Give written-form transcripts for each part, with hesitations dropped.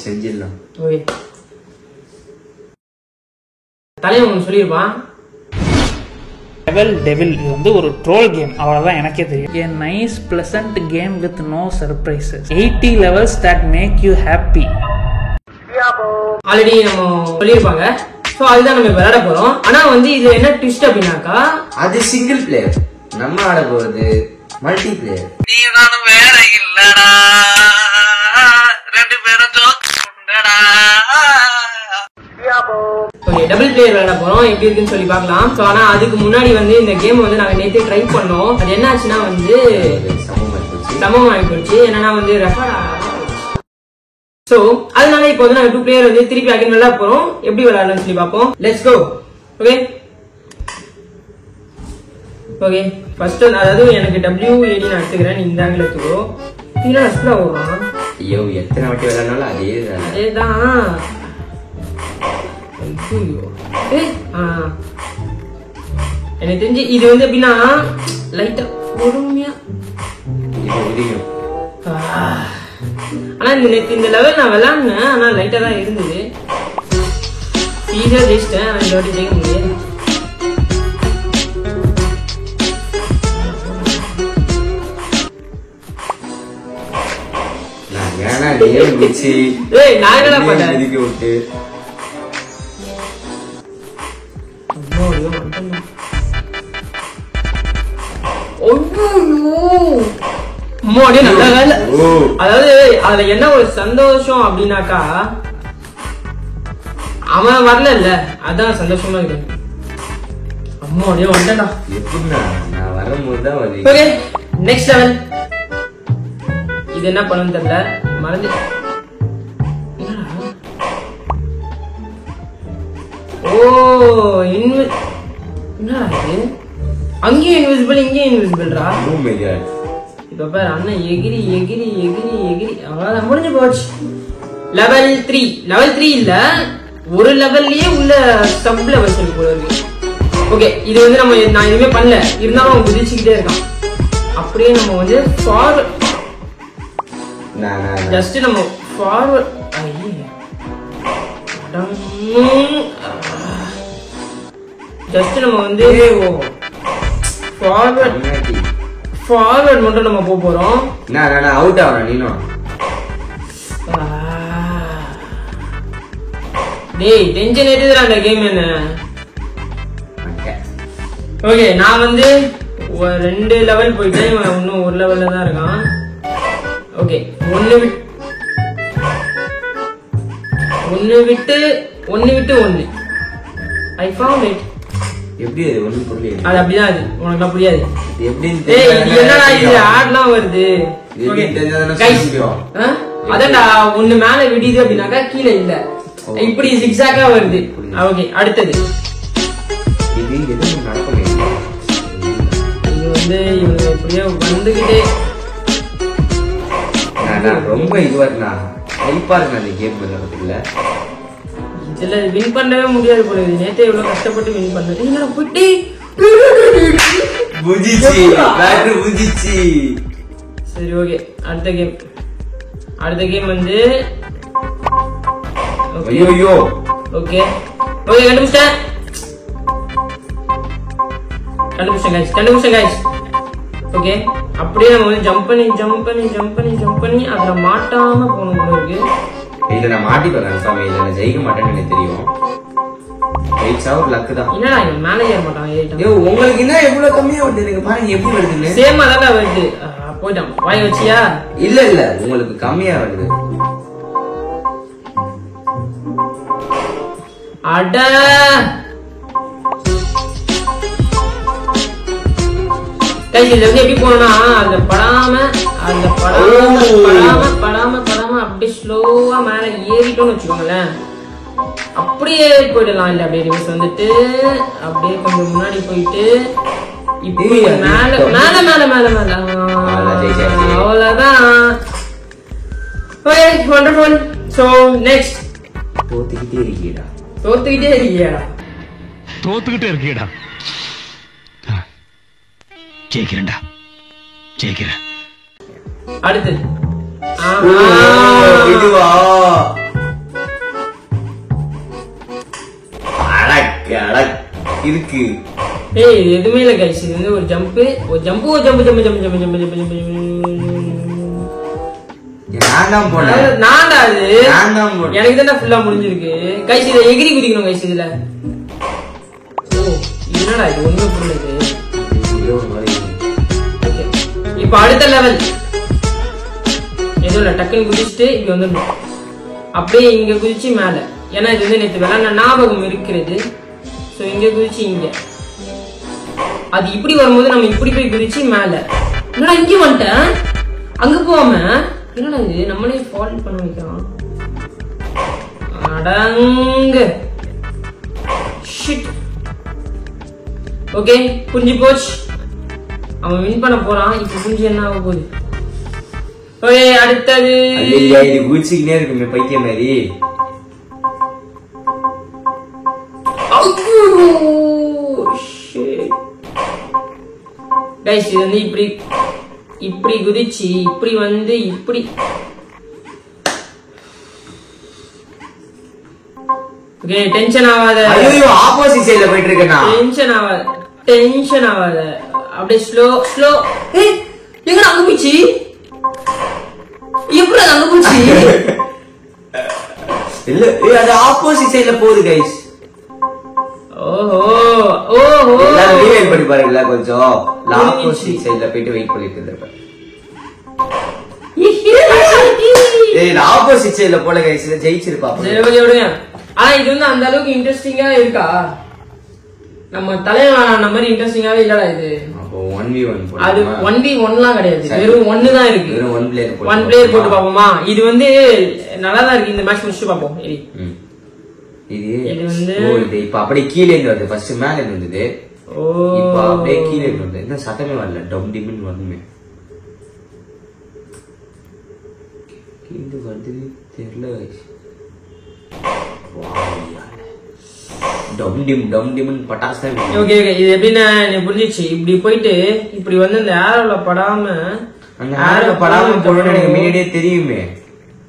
செஞ்சிடலாம். ஓகே தலைவன் சொல்லியிருப்பான் டெவில் இது வந்து ஒரு ட்ரோல் கேம், அவ்வளவுதான் எனக்கே தெரியும். A nice pleasant game with no surprises. 80 levels that make you happy. Already நம்ம சொல்லியிருப்பாங்க. ஸோ அதுதான் நம்ம விளையாட போறோம். ஆனா வந்து இது என்ன ட்விஸ்ட் அப்படின்னாக்கா அது சிங்கிள் பிளேயர், நம்ம ஆட போறது மல்டி பிளேயர். நீ நானும் வேற இல்லடா, ரெண்டு பேரும் ஜோக் உண்டடா. ஓகே டபுள் பிளேயர் விளையாட போறோம். எப்படி இருக்குன்னு சொல்லி பார்க்கலாம். ஸோ ஆனா அதுக்கு முன்னாடி வந்து இந்த கேம் வந்து நாங்க நேற்றே ட்ரை பண்ணோம். அது என்ன ஆச்சுன்னா வந்து சமமாகி போச்சு. என்னன்னா வந்து ஸோ அதனால இப்போ வந்து நாங்க 2 பிளேயர் வந்து திருப்பி அகைன் விளையாட போறோம். எப்படி விளையாடலாம்னு சொல்லி பார்ப்போம். Let's go. Okay okay first அதாவது எனக்கு WAD நான் எடுத்துக்கிறேன். நீ இந்த ஆங்கிள் எடுத்துக்கோ. கீழே ஃபர்ஸ்ட்ல ஓடுறான். ஐயோ எத்தனை வாட்டி விளையாடனாலும் அதேதான். எனக்கு தெரிஞ்சு இது வந்து எப்படின்னா லைட்டா பொறுமையா. ஆனா இந்த லெவல் நான் விளையாடுனேன். ஆனா லைட்டா தான் இருந்தது. ஈஸியா ஜெயிச்சிட்டேன். இந்த வாட்டி ஜெயிக்க முடியாது. நான் என்ன பண்ணேன் அதாவது அதுல என்ன ஒரு சந்தோஷம் அப்படின்னாக்கா அவன் வரல இல்ல, அதான் சந்தோஷமா இருக்கு. அம்மாடியோ வந்தா வரும்போது நெக்ஸ்ட் லெவல். இது என்ன பண்ணு தெரியல, மறந்து. ஓ என்ன அங்கேயும் இன்விசிபிள் இங்கேயும் இன்விசிபிள்ரா. இப்ப பாரு அண்ணன் எகிரி எகிரி எகிரி எகிரி அவ்வளவுதான் முடிஞ்சு போச்சு. லெவல் 3 லெவல் 3 இல்ல, ஒரு லெவல்லயே உள்ள சப் லெவல் சொல்லி போல இருக்கு. ஓகே இது வந்து நான் எதுவுமே பண்ணல, இருந்தாலும் அவன் குதிச்சுக்கிட்டே இருக்கான். அப்படியே நம்ம வந்து ஃபார்வர்ட் ஜஸ்ட் நம்ம ஃபார்வர்ட் ஜஸ்ட் நம்ம வந்து ஃபார்வர்ட் மட்டும் நம்ம போறோம். நான் அவுட் ஆவறேன் நீனோ. டேய் டென்ஷன் ஏத்துறா அந்த கேம் என்ன. ஓகே நான் வந்து 2 லெவல் போயிட்டேன். இன்னும் ஒரு லெவல்ல தான் இருக்கான். ஓகே ஒன்னு விட்டு ஒன்னு ஐ ஃபவுண்ட் இட். எப்படி அது ஒண்ணு புரியல. அது அப்படிதான், அது உனக்கு புரியாது. எப்படி என்னடா இது ஆட்லாம் வருது. அதான்டா ஒண்ணு மேல விடியுது அப்படின்னாக்கா கீழே இல்ல, இப்படி ஜிக்ஸாக்கா வருது. ஓகே அடுத்தது இது எதுவும் நடக்கவே இல்லை. இது வந்து இவங்க இப்படியே வந்துகிட்டே ரொம்ப இதுவா ஹெல்ப்பா இருக்கு அந்த கேம் விளையாடுறதுல. இதுல வின் பண்ணவே முடியாது போல. நேத்தே இவ்வளவு கஷ்டப்பட்டு வின் பண்ணது. என்னடா போயிட்டு புஜிச்சி. சரி ஓகே அடுத்த கேம் வந்து ஐயோ ஓகே ஓகே கண்டுபிடிச்சேன் கைஸ். ஓகே அப்படியே நம்ம வந்து ஜம்ப் பண்ணி அதுல மாட்டாம போகணும் போல இருக்கு. இல்ல நான் மாட்டி போறேன் சாமி. இல்ல நான் ஜெயிக்க மாட்டேன்னு எனக்கு தெரியும். ஜெயிச்சா ஒரு லக்கு தான். என்னடா இவன் மேலே ஏற மாட்டான். ஐயோ உங்களுக்கு என்ன எவ்வளவு கம்மியா வருது எனக்கு பாருங்க எப்படி வருதுன்னு. சேமா தான் வருது. போயிட்டான் வாய் வச்சியா. இல்ல உங்களுக்கு கம்மியா வருது. அட கைஸ் இதுல வந்து எப்படி போனா அந்த படாம அப்படியே ஸ்லோவா மேல ஏறிட்டோம்னு வச்சுக்கோங்களேன். அப்படியே போயிடலாம். இல்ல அப்படியே ரிவர்ஸ் வந்துட்டு அப்படியே கொஞ்சம் முன்னாடி போயிட்டு இப்படி மேல மேல மேல மேல மேல அவ்வளவுதான். Okay wonderful. சோ நெக்ஸ்ட் தோத்துக்கிட்டே இருக்கியடா. ஜெயிக்கிறேன். அடுத்து இதுவா அடக் அடக் இருக்கு. ஏய் எதுவுமே இல்ல கைஸ். இது வந்து ஒரு ஜம்ப் ஒரு ஜம்ப் ஒரு jump jump jump jump jump jump நான் தான் போனேன். நான்டா அது. நான் தான் போனேன். எனக்கு தான் ஃபுல்லா முடிஞ்சிருக்கு கைஸ். இத எகிரி குதிக்கணும் கைஸ் இதுல. ஓ என்னடா இது ஒண்ணு புரியல. இது ஒரு மாதிரி. ஓகே இப்போ அடுத்த லெவல். ஏதோ டக்குன்னு குதிச்சுட்டு இங்க வந்துடணும். அப்படியே இங்க குதிச்சு மேல. ஏன்னா இது வந்து நேற்று விளையாட ஞாபகம் இருக்கிறது. ஸோ இங்க குதிச்சு இங்க அது இப்படி வரும்போது நம்ம இப்படி போய் குதிச்சு மேல. என்னடா இங்க வந்துட்டேன் அங்க போகாம. என்னடா இது நம்மளே ஃபால் பண்ண வைக்கிறான். அடங்க ஷிட். ஓகே புரிஞ்சு போச்சு. அவன் வின் பண்ண போறான். இப்ப புரிஞ்சு என்ன ஆக போகுது. ஓகே அடுத்தது. ஐயா இது குதிச்சுக்கிட்டே இருக்குமே பைத்தியம் மாதிரி. கைஸ் இது வந்து இப்படி இப்படி குதிச்சு இப்படி வந்து இப்படி. ஓகே டென்ஷன் ஆகாத. ஐயோ ஆப்போசிட் சைடுல போயிட்டு இருக்கேனா. டென்ஷன் ஆகாத டென்ஷன் ஆகாத. அப்படியே ஸ்லோ ஸ்லோ. ஏய் எங்க அங்க போச்சு. எப்படி அங்க போச்சு. இல்ல அது ஆப்போசிட் சைடுல போகுது கைஸ். ஓஹோ ஓஹோ எல்லாரும் வெயிட் பண்ணி பாருங்க கொஞ்சம். ஆப்போசிட் சைடுல போயிட்டு வெயிட் பண்ணிட்டு இருப்பேன். ஏய் ஆப்போசிட் சைடுல போல கைஸ் ஜெயிச்சிருப்பா. சரி ஓகே விடுங்க. ஆனா இது வந்து அந்த அளவுக்கு இன்ட்ரெஸ்டிங்கா இருக்கா. நம்ம தலைவன் மாதிரி இன்ட்ரெஸ்டிங்காவே இல்லடா இது. அப்போ 1v1 அது 1v1லாம் கிடையாது. வெறும் 1 தான் இருக்கு. வெறும் 1 பிளேயர் போட்டு பாப்போமா. இது வந்து நல்லா தான் இருக்கு. இந்த மேட்ச் முடிச்சு பாப்போம். இது வந்து இப்ப அப்படியே கீழே இருந்து வருது. ஃபர்ஸ்ட் மேல இருந்து வந்தது. இப்ப அப்படியே கீழே இருந்து வருது. என்ன சத்தமே வரல. டம் டிம்னு வரணுமே. கீழே வருது தெரியல. டம் டிம்னு பட்டாசு தான். ஓகே ஓகே இது எப்படின்னா எனக்கு புரிஞ்சிச்சு. இப்படி போயிட்டு இப்படி வந்து இந்த ஏரோல படாம அந்த ஏரோல படாம போடணும் எனக்கு முன்னாடியே தெரியுமே.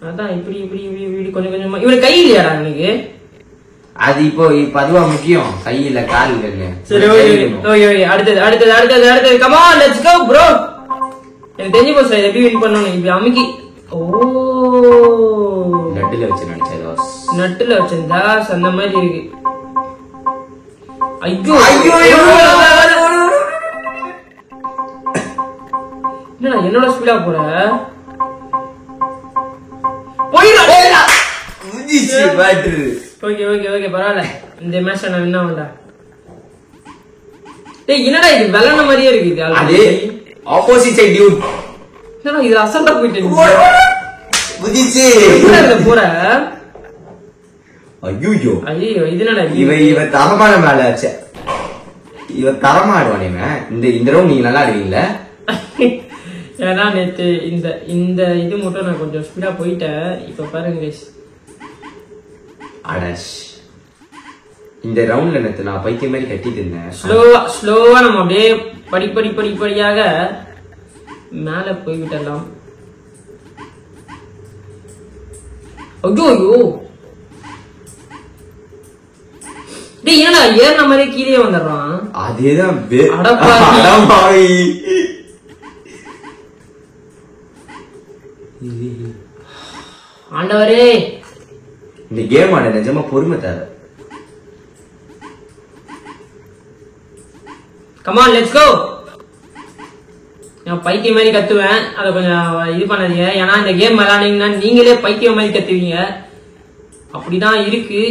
அதான் இப்படி இப்படி இப்படி இப்படி கொஞ்சம் கொஞ்சமா. இவரு கை இல்லையாடா எனக்கு. அது இப்போ அதுவா முக்கியம். கையில கால் இல்லைன்னு. சரி ஓகே ஓகே ஓகே அடுத்தது அடுத்தது அடுத்தது அடுத்தது. Come on let's go bro. எனக்கு தெரிஞ்சு போச்சு எப்படி வின் பண்ணணும். இப்படி அமுக்கி. ஓ நட்டுல வச்சு நினைச்சா நட்டுல வச்சிருந்தா அந்த மாதிரி இருக்கு. ஐயோ என்னடா என்னோட ஸ்பீடா போற. போயிடா. ஓகே ஓகே ஓகே பரவாயில்ல. இந்த மேட்ச் நான் வின் ஆகல. டேய் என்னடா இது வெள்ளன மாதிரியே இருக்கு. இது அது ஆப்போசிட் சைடு டியூட். என்னடா இது அசல்ட்டா போயிட்டு புதிச்சு போற. ஐயோ ஐயோ இது என்னடா இவ தரமான மேல ஆச்சு. இவ தரமா ஆடுவானே. இந்த ரவுண்ட் நீங்க நல்லா ஆடுவீங்களா. ஏன்னா நேத்து இந்த இந்த இது மட்டும் நான் கொஞ்சம் ஸ்பீடா போயிட்டேன். இப்ப பாருங்க கைஸ். அடஷ் இந்த ரவுண்ட்ல நேத்து நான் பைத்தியம் மாதிரி கட்டிட்டு இருந்தேன். ஸ்லோவா நம்ம அப்படியே படிப்படியாக மேல போய்விட்டலாம். ஐயோ டேய் என்னடா ஏறின மாதிரி கீழே வந்துடுறான். அதேதான் அடப்பாவி. ஆண்டவரே இந்த கேம் ஆட நிஜமா பொறுமை தேவை. Come on let's go. நான் பைத்தியம் மாதிரி கத்துவேன். அதை கொஞ்சம் இது பண்ணாதீங்க. ஏன்னா இந்த கேம் விளையாடுனீங்கன்னா நீங்களே பைத்தியம் மாதிரி கத்துவீங்க. அப்படிதான் இருக்கு.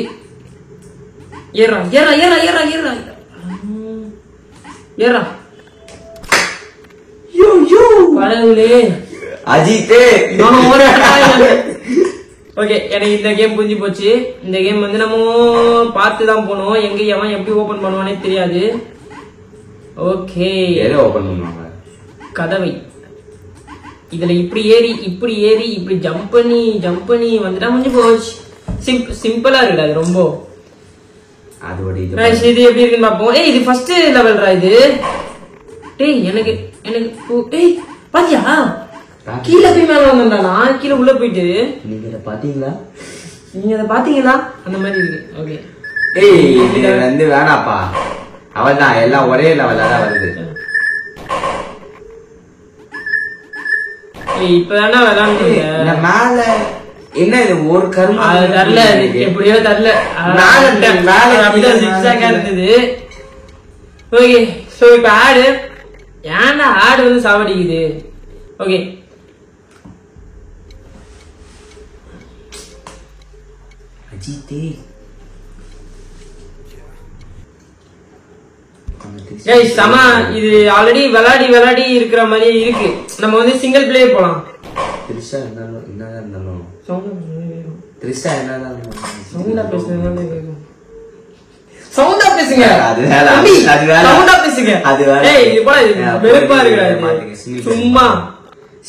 ஏறா ஏறா ஏறா ஏறா ஏறா ஏறா. கடவுளே அஜித்தே. ஓகே எனக்கு இந்த கேம் புரிஞ்சு போச்சு. இந்த கேம் வந்து நம்ம பார்த்து தான் போனோம். எங்க அவன் எப்படி ஓபன் பண்ணுவானே தெரியாது. ஓகே எதை ஓபன் பண்ணுவாங்க. கதவை இதுல இப்படி ஏறி இப்படி ஜம்ப் பண்ணி வந்துட்டா முடிஞ்சு போச்சு. சிம்பிளா இருக்கு. அது ரொம்ப இது எப்படி இருக்குன்னு பாப்போம். ஏய் இது ஃபர்ஸ்ட் லெவல்ரா இது. டேய் எனக்கு டேய் பாத்தியா கீழே போய் மேல வந்தா நான் கீழே உள்ள போயிட்டு நீங்க இதை பாத்தீங்களா? நீங்க அதை பாத்தீங்களா? அந்த மாதிரி இருக்கு. ஓகே ஏய் இது வந்து வேணாப்பா, அவள் தான் எல்லாம் ஒரே லெவல்ல தான் வருது. இப்பதானே விளாண்டுங்க மேல என்ன இது ஒரு கரும்பு அது தரல, எப்படியோ தரல, இருந்தது. ஓகே சோ இப்ப ஆடு ஏன்டா ஆடு வந்து சாவடிக்குது. ஓகே அஜித்தே சமா இது ஆல்ரெடி விளையாடி இருக்கிற மாதிரி இருக்கு. நம்ம வந்து சிங்கிள் பிளே போலாம். திரிஷா என்னதான் இருந்தாலும் திரிஷா என்னதான் சவுண்டா பேசுங்க. அது வேலை, அது வேலை. சவுண்டா பேசுங்க. அது வேலை. ஏய் இது போல வெறுப்பா இருக்குடா. சும்மா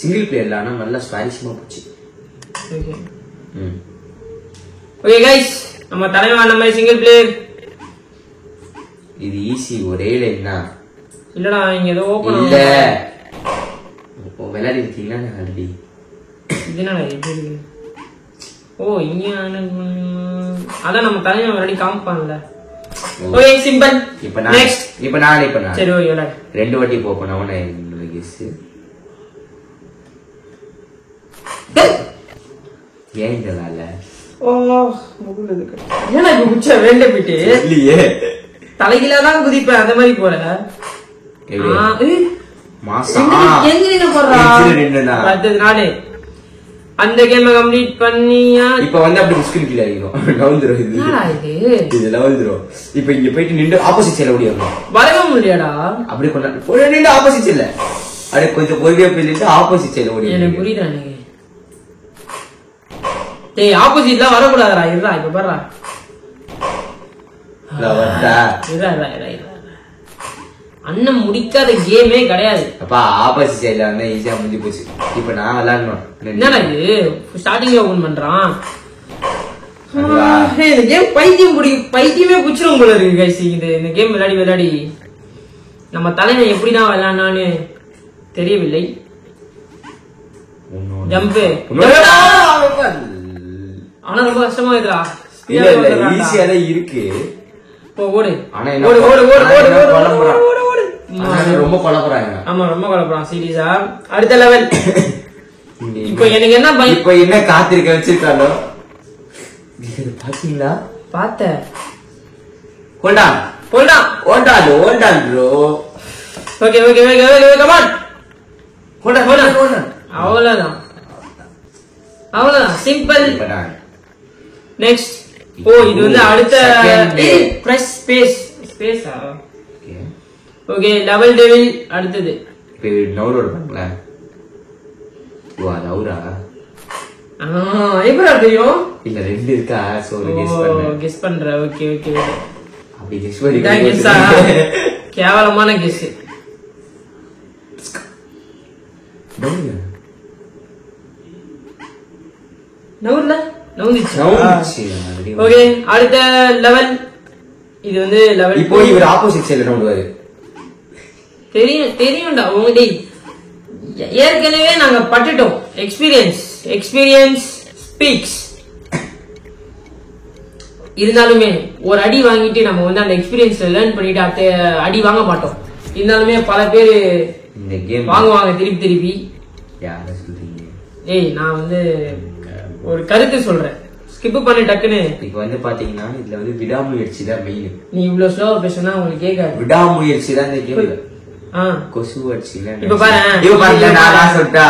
சிங்கிள் பிளேயர்ல ஆனா நல்லா ஸ்பாரிஷமா போச்சு. ஓகே ஓகே गाइस நம்ம தலைவன் நம்ம சிங்கிள் பிளேயர். இது ஈஸி, ஒரே லைன் தான். இல்லடா இங்க ஏதோ ஓபன் இல்ல விளையாடி இருக்கீங்களா ஆல்ரெடி? இது என்னடா இது இருக்கு? ஓ இங்க அதான் நம்ம தலைவன் விளையாடி காமிப்பான்ல. Okay simple. இப்போ நான் சரி ஓகே விளையாடு. 2 வாட்டி போப்பேன் அவனை என்னோட கெஸ். ஏன் இந்த வேலை? ஓ முகுல இருக்கு. ஏன்னா இப்ப குச்ச வேண்ட போயிட்டு இல்லையே, தலைகில தான் குதிப்பேன் அந்த மாதிரி போற. மாசம் எங்க போறா நானே அந்த கேம கம்ப்ளீட் பண்ணியா? இப்ப வந்து அப்படி ஸ்கிரீன் கீழ ஆகிடும், நவுந்துரும். இது நவுந்துரும். இப்ப இங்க போயிட்டு நின்று ஆப்போசிட் சைடுல ஓடிடணும். வரவே முடியாடா. அப்படி கொண்டா நின்று ஆப்போசிட் சைடுல அப்படியே கொஞ்சம் பொறுமையா போயிட்டு ஆப்போசிட் சைடுல ஓடி. எனக்கு புரியுதா எனக்கு? ஏய் ஆப்போசிட்லாம் வரக்கூடாதுடா. இருடா இப்ப பாருடா. அண்ணன் முடிக்காத கேமே கிடையாது. அப்பா ஆப்போசிட் சைடுல வந்து ஈஸியா முடிஞ்சு போச்சு. இப்ப நான் விளையாடணும். என்னடா இது ஸ்டார்டிங்ல ஓபன் பண்றான். இந்த கேம் பைத்தியமே புடிச்சிரும் போல இருக்கு गाइस. இந்த கேம் விளையாடி நம்ம தலைவன் எப்படிதான் விளையாடனான்னு தெரியவில்லை. ஜம்ப் ஆனா ரொம்ப கஷ்டமா இருக்குடா. ஈஸியா தான் இருக்கு. ஓடு ஆனா ஓடு ஓடு ஓடு ஓடு ஓடு. ரொம்ப குழப்பறாங்க. ஆமா ரொம்ப குழப்பறான் சீரியஸா. அடுத்த லெவல். இப்போ எனக்கு என்ன இப்போ என்ன காத்திருக்க வச்சிருக்கானோ பாத்தீங்களா? பாத்த hold on bro. Okay okay okay okay come on. Hold on. அவ்வளவுதான் சிம்பிள். நெக்ஸ்ட். ஓ இது வந்து அடுத்த பிரஸ் ஸ்பேஸா? ஓகே லெவல் டெவில் அடுத்தது. இப்போ நவுரோட பண்ணல. ஓ அது அவுரா? எப்படா தெரியும்? இல்ல 2 இருக்கா? சோ கெஸ் பண்ற. ஓகே ஓகே அப்படி கெஸ் பண்ணி கெஸ்ஸா? கேவலமான கெஸ். நவுந்துச்சு. ஓகே அடுத்த லெவல். இது வந்து லெவல். இப்போ இவர் ஆப்போசிட் சைடுல நவுடுவாரு. தெரியும்டா உங்க ஏற்கனவே நாங்க பட்டுட்டோம். Experience speaks. இருந்தாலுமே ஒரு அடி வாங்கிட்டு நம்ம வந்து அந்த எக்ஸ்பீரியன்ஸ் லேர்ன் பண்ணிட்டு அடி வாங்க மாட்டோம். இருந்தாலுமே பல பேர் இந்த கேம் வாங்குவாங்க திருப்பி. யார சொல்றீங்க? ஏய் நான் வந்து ஒரு கருத்து சொல்றேன். ஸ்கிப் பண்ணி டக்குன்னு. இப்ப வந்து பாத்தீங்கன்னா இதுல வந்து விடாமுயற்சி தான் மெயின். நீ இவ்வளவு ஸ்லோவா பேசினா உங்களுக்கு கேட்காது. விடாமுயற்சி தான் இந்த கேம்ல. கொசு அடிச்சுல. இப்ப பாரு நான் சொல்லிட்டா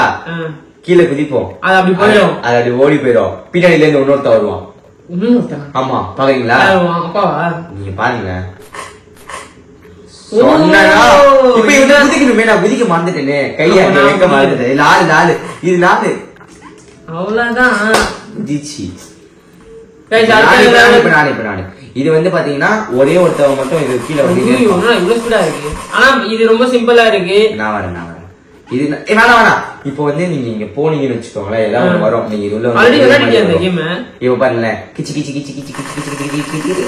கீழே குதிப்போம். அது அப்படி போயிடும். அது அப்படி ஓடி போயிடும். பின்னாடில இருந்து இன்னொருத்த வருவான். ஆமா பாக்குறீங்களா? அப்பாவா? நீங்க பாருங்க. இப்ப இவங்க குதிக்கணுமே, நான் குதிக்க மறந்துட்டேனே. கையை வைக்க மறந்துட்டேன். 4 இது 4. அவ்வளவுதான் குதிச்சு. இது வந்து பாத்தீங்கன்னா ஒரே ஒருத்தவங்க மட்டும் இது கீழே வந்து இவ்வளவு ஸ்பீடா இருக்கு. ஆனா இது ரொம்ப சிம்பிளா இருக்கு. நான் வரேன் இது வேணாம். இப்போ வந்து நீங்க இங்க போனீங்கன்னு வச்சுக்கோங்களேன், எல்லாம் வரும். நீங்க இது உள்ள இப்ப பாருங்க கிச்சு கிச்சு கிச்சு கிச்சு கிச்சு கிச்சு கிச்சு கிச்சு.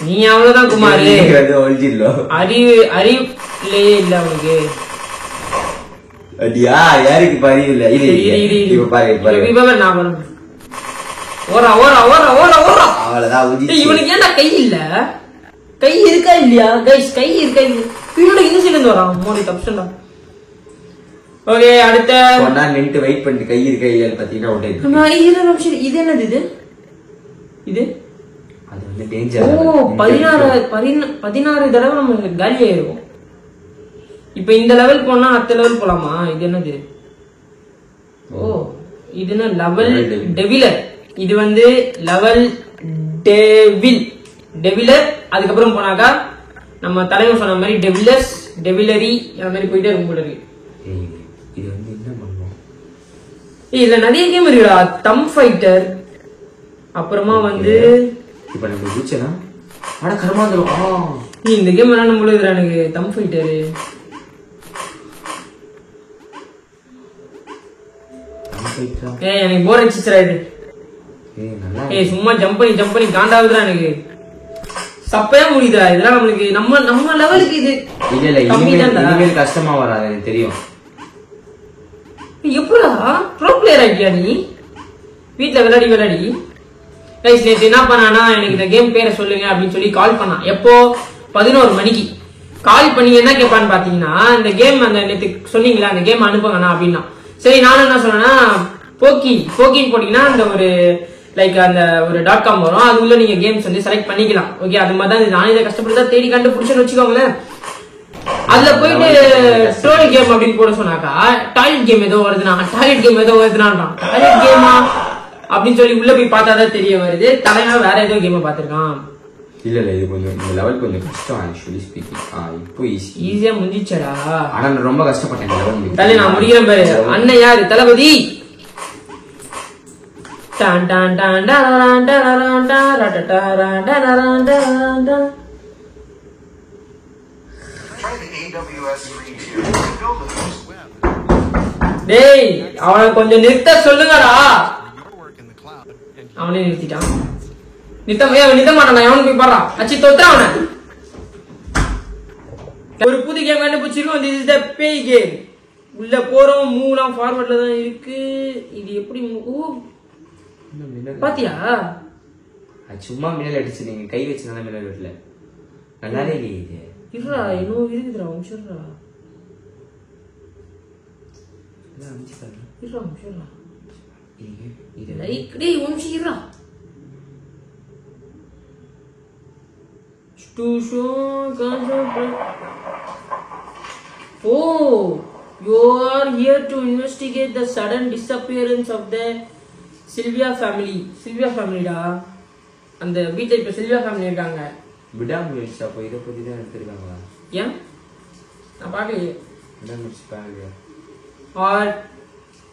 நீ அவ்வளவுதான் குமாரு. ஒழிஞ்சிடலோ. அறிவுலயே இல்ல அவனுக்கு. அடியா யாருக்கு பரிவு இல்ல இது இப்ப பாரு நான் வரேன். ஓரா ஓரா ஓரா ஓரா ஓரா அவ்வளவுதான் உஜி. இவனுக்கு ஏன்டா கை இல்ல? கை இருக்கா இல்லையா கைஸ்? கை இருக்கா இல்லையா? இவனோட இந்த சைடுல இருந்து வரான். மோடி தப்சன்டா. ஓகே அடுத்த ஒன்னா நின்று வெயிட் பண்ணிட்டு கை இருக்கா இல்லையா பாத்தீங்கன்னா உடனே இது என்னது இது? இது அது வந்து டேஞ்சர். ஓ 16 தடவை நம்ம காலி ஆயிருக்கும். இப்ப இந்த லெவல் போனா அடுத்த லெவல் போலாமா? இது என்னது? ஓ இது என்ன லெவல் டெவிலர். இது வந்து லெவல் டெவிலர். அதுக்கப்புறம் போனாக்கா நம்ம தலைவர் சொன்ன மாதிரி டெவிலர்ஸ் டெவிலரி அந்த மாதிரி போயிட்டே இருக்கும் போல இருக்கு. இது வந்து என்ன பண்ணுவோம்? இதுல நிறைய கேம் இருக்குடா. தம் ஃபைட்டர், அப்புறமா வந்து இப்ப நம்ம ஜெயிச்சனா அட கர்மாந்தரம். இந்த கேம் என்ன நம்மளுக்கு எனக்கு தம் ஃபைட்டர் எனக்கு போர் அடிச்சுடா இது. சும்மா ஜம்ப் பண்ணி காண்டாவுதுடா எனக்கு. சப்பையா முடியுதா இதெல்லாம் நம்மளுக்கு? நம்ம லெவலுக்கு இது இல்ல இனிமேல் கஷ்டமா வராது எனக்கு தெரியும். எப்படா ப்ரோ பிளேயர் ஆகியா நீ? வீட்டுல விளையாடி கைஸ் நேற்று என்ன பண்ணானா, எனக்கு இந்த கேம் பேரை சொல்லுங்க அப்படின்னு சொல்லி கால் பண்ணான். எப்போ 11 மணிக்கு கால் பண்ணி என்ன கேட்பான்னு பாத்தீங்கன்னா, இந்த கேம் அந்த நேற்று சொன்னீங்களா அந்த கேம் அனுப்புங்கண்ணா அப்படின்னா. சரி நானும் என்ன சொன்னேன்னா, போக்கின்னு போட்டீங்கன்னா அந்த ஒரு லைக் அந்த ஒரு .com வரும். அது உள்ள நீங்க கேம்ஸ் வந்து செலக்ட் பண்ணிக்கலாம். ஓகே அது மாதிரி தான் நானே இதை கஷ்டப்பட்டு தான் தேடி கண்டுபிடிச்சுன்னு வச்சுக்கோங்களேன். அதுல போயிட்டு ட்ரோல் கேம் அப்படின்னு போட சொன்னாக்கா டாய்லெட் கேம் ஏதோ வருதுனான். டாய்லெட் கேமா அப்படின்னு சொல்லி உள்ள போய் பார்த்தாதான் தெரிய வருது. தலைவா வேற ஏதோ கேம் பாத்துருக்கான். இல்ல இது கொஞ்சம் இந்த லெவல் கொஞ்சம் கஷ்டம் ஆக்சுவலி ஸ்பீக்கிங். இப்போ ஈஸியா முடிஞ்சிச்சடா. ஆனா நான் ரொம்ப கஷ்டப்பட்டேன் லெவல். தலை நான் முடிக்கிறேன் பாரு. அண்ணன் யாரு? தளபதி. டான் டான் டான் டான் டான் டான் டான். டேய் அவனை கொஞ்சம் நிறுத்த சொல்லுங்கடா. அவனே நிறுத்திட்டான். நிறுத்த மாட்டான். அவனுக்கு போய் பாடுறான். அச்சி தொத்துற அவனை. ஒரு புது கேம் கண்டுபிடிச்சிருக்கோம். திஸ் இஸ் தி பேய் கேம். உள்ள போறோம். மூவ்லாம் ஃபார்வர்ட்ல தான் இருக்கு. இது எப்படி பாத்தியா? சும்மா மின்னல் அடிச்சு நீங்க கை வச்சுனால மின்னல் வரல. நல்லாவே இல்லையே இது. இருடா இன்னும் இருக்குதுடா. உம்ஷர்டா லைக் டேய் உம்ஷிரா to show concept. Oh, you are here to investigate the sudden disappearance of the Sylvia family. Sylvia family டா. அந்த வீட்ல இப்ப Sylvia family இருக்காங்க. விடாமுயற்சி அப்போ இதை பத்தி தான் எடுத்துருக்காங்களா? ஏன் நான் பார்க்கலையே. விடாமுயற்சி பாருங்க. Or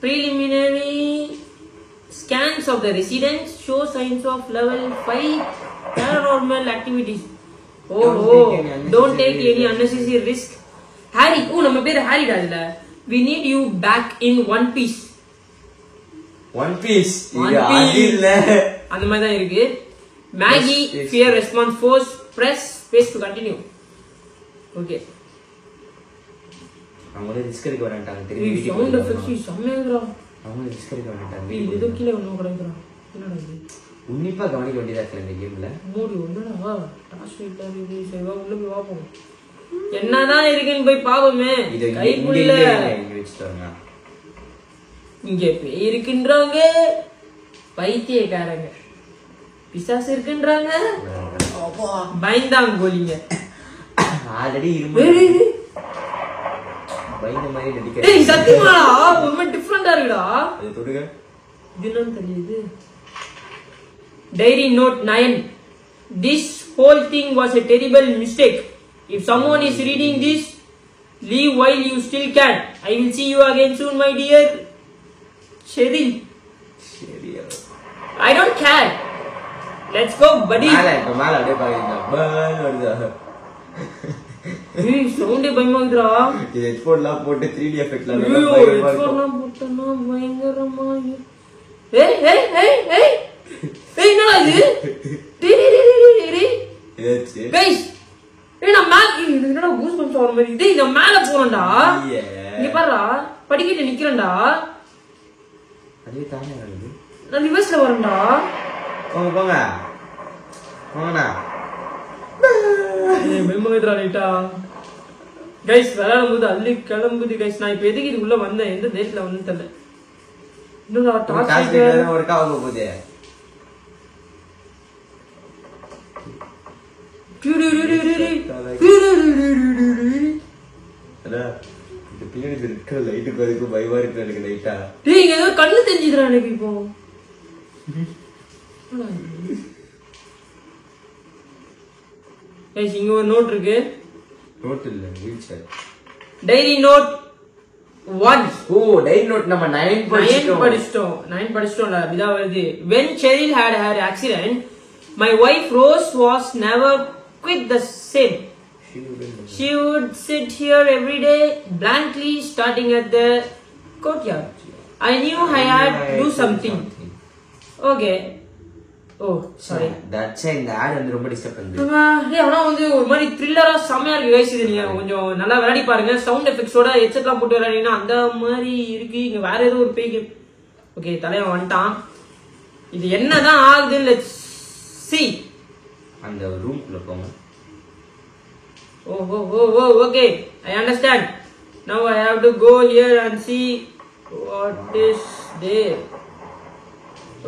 preliminary scans of the residents show signs of level 5 paranormal activities. Don't take any unnecessary risk. Harry, நம்ம பேரு ஹாரி டா. இல்ல we need you back in one piece. இல்ல அந்த மாதிரி தான் இருக்கு. Maggie fear response force press space to continue. Okay. அவங்க ரிஸ்க் எடுக்க வரட்டாங்க. தெரியும் சவுண்ட் எஃபெக்ட்ஸ் சமேங்கறா. அவங்க ரிஸ்க் எடுக்க வரட்டாங்க. இது கீழ ஒண்ணு கடக்குறா. என்னடா இது? உன்னிப்பா கவனிக்க வேண்டியதா இருக்கு இந்த கேம்ல. மூடி ஒண்ணுடா. டாஸ் லைட்டா இது சேவா உள்ள போய் பாப்போம். என்னதான் இருக்குன்னு போய் பாப்போமே. கைக்குள்ள இங்க வெச்சிட்டாங்க. இங்க பேய் இருக்குன்றாங்க. பைத்தியக்காரங்க. பிசாசு இருக்குன்றாங்க. அப்பா பயந்தாங்க கோலிங்க. ஆல்ரெடி இரும பயந்த மாதிரி நடிக்க. டேய் சத்தியமாடா ரொம்ப டிஃபரண்டா இருக்குடா. அது தொடுங்க. இது என்னன்னு தெரியுது? Diary note 9. This whole thing was a terrible mistake. If someone is reading this, leave while you still can. I will see you again soon, my dear. Cheryl. I don't care. Let's go, buddy. மேல அப்படியே பாருங்க. பல் வருது. ஏய் சவுண்டே பயமா இருக்குடா. இது ஹெட்போன்லாம் போட்டு 3D எஃபெக்ட்ல நல்லா பயங்கரமா இருக்கு. ஹெட்போன்லாம் போட்டனா பயங்கரமா இருக்கு. ஏய் என்னடா இது? டேய் கைஸ். நான் மேல என்னடா கூஸ் பம்ப்ஸ் வர மாதிரி. டேய் நான் மேல போறேன்டா. இங்க பாருடா படிக்கட்டு நிக்கிறேன்டா. அதுவே தானே வருது. நான் ரிவர்ஸ்ல வரேன்டா. போங்க போங்க போங்கண்ணா. மெமரிடா ரைட்டா கைஸ். விளையாடும் போது அள்ளி கிளம்புது கைஸ். நான் இப்ப எதுக்கு இதுக்குள்ள வந்தேன், எந்த டேட்ல வந்து தெரியல. இன்னும் ஒர்க் ஆக போகுது. லைட்டுக்கு அதுக்கு பயமா இருக்கு எனக்கு லைட்டா. ஏதோ கண்ணு தெரிஞ்சுக்கிறேன் எனக்கு இப்போ. இங்க ஒரு நோட் இருக்கு. நோட் இல்ல வீல் சேர். Diary note 1. ஓ டைரி நோட் நம்ம 9 படிச்சிட்டோம்ல. இதா வருது. When Cheryl had her accident, my wife Rose was never quite the same. She would sit here every day, blankly starting at the courtyard. I knew I had to do something. Okay. Oh, sorry. That's why இந்த add வந்து ரொம்ப disturb பண்ணுது. ஆனா வந்து ஒரு மாதிரி த்ரில்லரா செமையா இருக்கு கைஸ். இது நீங்க கொஞ்சம் நல்லா விளையாடி பாருங்க. சவுண்ட் எஃபெக்ட்ஸோட ஹெட்செட்லாம் போட்டு விளையாடினா அந்த மாதிரி இருக்கு. இங்க வேற ஏதோ ஒரு பேய். ஓகே தலைவன் வந்துட்டான். இது என்னதான் ஆகுது? Let's see. அந்த ரூம்க்குள்ள போங்க. Oh, okay. I understand. Now I have to go here and see what is there.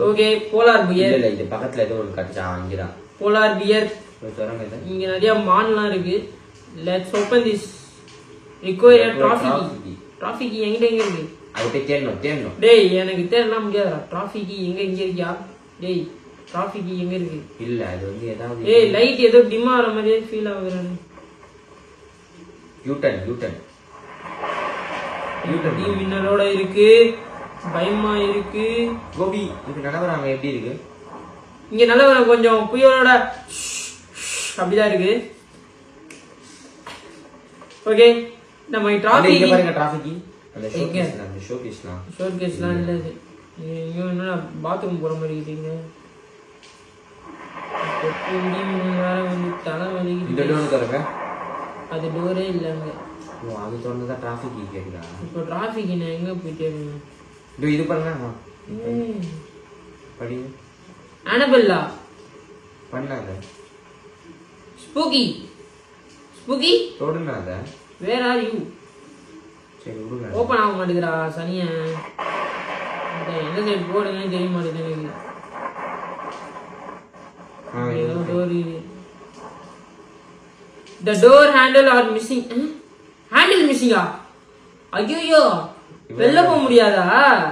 Okay, polar bear. இல்ல இது பக்கத்துல ஏதோ ஒரு கட்சா அங்கதான். Polar bear. தரங்க இத. இங்க நிறைய மான்லாம் இருக்கு. Let's open this. Require trophy. Trophy key எங்க இருக்கு? அது தேடணும். டேய் எனக்கு தேடலாம் முடியாதுடா. trophy key இங்க இருக்கியா? டேய் trophy key எங்க இருக்கு? இல்ல அது வந்து ஏதாவது ஏய் லைட் ஏதோ டிம் ஆற மாதிரியே ஃபீல் ஆகுது. யூட்டன் டீ மின்னலோட இருக்கு. பயமா இருக்கு. கோபி இது நடவராங்க எப்படி இருக்கு? இங்க நல்ல கொஞ்சம் புயலோட அப்படிதான் இருக்கு. ஓகே நம்ம டிராஃபிக் இங்க பாருங்க டிராஃபிக். அந்த ஷோகேஸ்லாம் இல்ல இது. இங்க என்ன பாத்ரூம் போற மாதிரி இருக்கீங்க. வேற வந்து தலை வலிக்குது. இந்த டோர் தரங்க. அது டோரே இல்லங்க. ஓ அது தொறந்தா டிராஃபிக் கேக்குதா? இப்போ டிராஃபிக் நான் எங்க போயிட்டே இருக்கேன். இது பாருங்க. படி. அனபெல்லா பண்ணாத. ஸ்பூக்கி தொடுனாத. Where are you? சரி விடுங்க. ஓபன் ஆக மாட்டேங்குதுடா சனிய. எந்த சைடு போடுங்கன்னு தெரிய மாட்டேங்குது எனக்கு. ஏதோ டோர் இது. The door handle are missing. Handle missing ஆ? ஐயோ வெளில போக முடியாதா?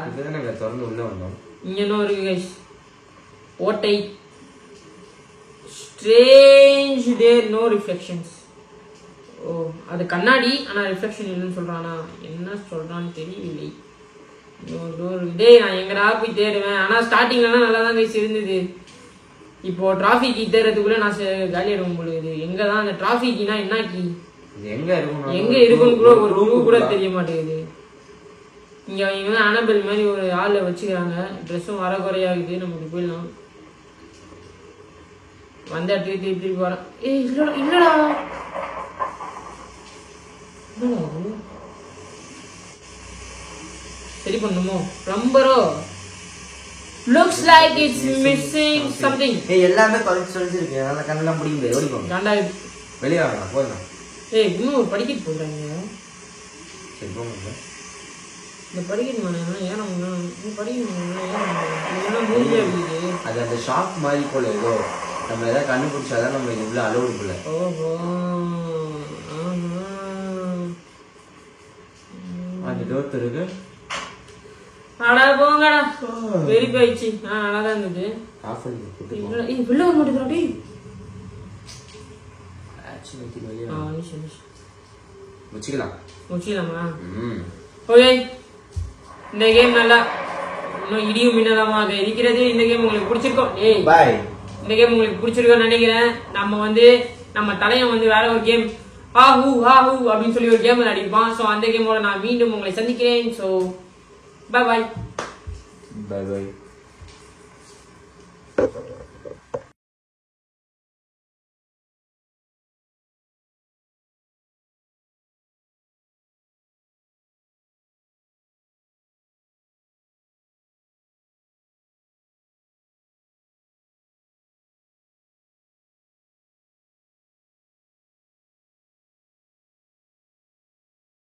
இதுதானே திறந்து உள்ள வந்தோம். இங்க என்ன இருக்கு गाइस? ஓட்டை. Strange there no reflections. ஓ அது கண்ணாடி ஆனா ரிஃப்ளெக்ஷன் இல்லைன்னு சொல்றானா? என்ன சொல்றான்னு தெரியவில்லை. டோர் டேய் நான் எங்கடா போய் தேடுவேன். ஆனா ஸ்டார்டிங்லலாம் நல்லா தான் गाइस இருந்தது. இப்போ டிராஃபிக் கீ தேடுறதுக்குள்ள நான் காலி ஆயிடும் பொழுது. எங்க தான் அந்த டிராஃபிக் கீனா என்ன கீ? எங்க இருக்குன்னு கூட ஒரு ரூ கூட தெரிய மாட்டேங்குது. இங்க அவங்க வந்து அனபெல் மாதிரி ஒரு ஆளை வச்சுக்கிறாங்க. ட்ரெஸ்ஸும் வர குறையாகுது. நமக்கு போயிடலாம். வந்த இடத்துக்கு திருப்பி வரேன். ஏய் இல்லடா சரி பண்ணுமோ? பிளம்பரோ? Looks like it's missing something. ஏய் எல்லாமே தொலைச்சு இருக்கு. அதனால கண்ணெல்லாம் புடிங்க முடியாது. ஓடி போங்க. காண்டா வெளிய வாங்க போலாம். ஏய் இன்னும் படிக்கிட்டு போறாங்க. சரி போங்க. இந்த படிக்கிட்டு மானே ஏன் நம்ம படிக்கணும் ஏன் மூஞ்சியா இருக்குது. அது அந்த ஷாப் மாதிரி போல ஏதோ நம்ம ஏதாவது கண்டுபிடிச்சாதான் நம்ம இது உள்ள அலோடு போல. ஓஹோ அந்த டோர் திறக்கு. அடா போங்கடா வெரி போயிடுச்சு. நல்லா தான் இருந்தது. ஏய் வெளில வர மாட்டேங்கிறா டேய். முடிச்சிக்கலாமா? ஓகே இந்த கேம் நல்லா இன்னும் இடியும் மின்னலமாக இருக்கிறது. இந்த கேம் உங்களுக்கு பிடிச்சிருக்கோம். ஏய் பாய். இந்த கேம் உங்களுக்கு பிடிச்சிருக்கோன்னு நினைக்கிறேன். நம்ம வந்து நம்ம தலையன் வந்து வேற ஒரு கேம் ஹாஹூ அப்படின்னு சொல்லி ஒரு கேம் விளையாடிருப்பான். ஸோ அந்த கேமோட நான் மீண்டும் உங்களை சந்திக்கிறேன். So bye.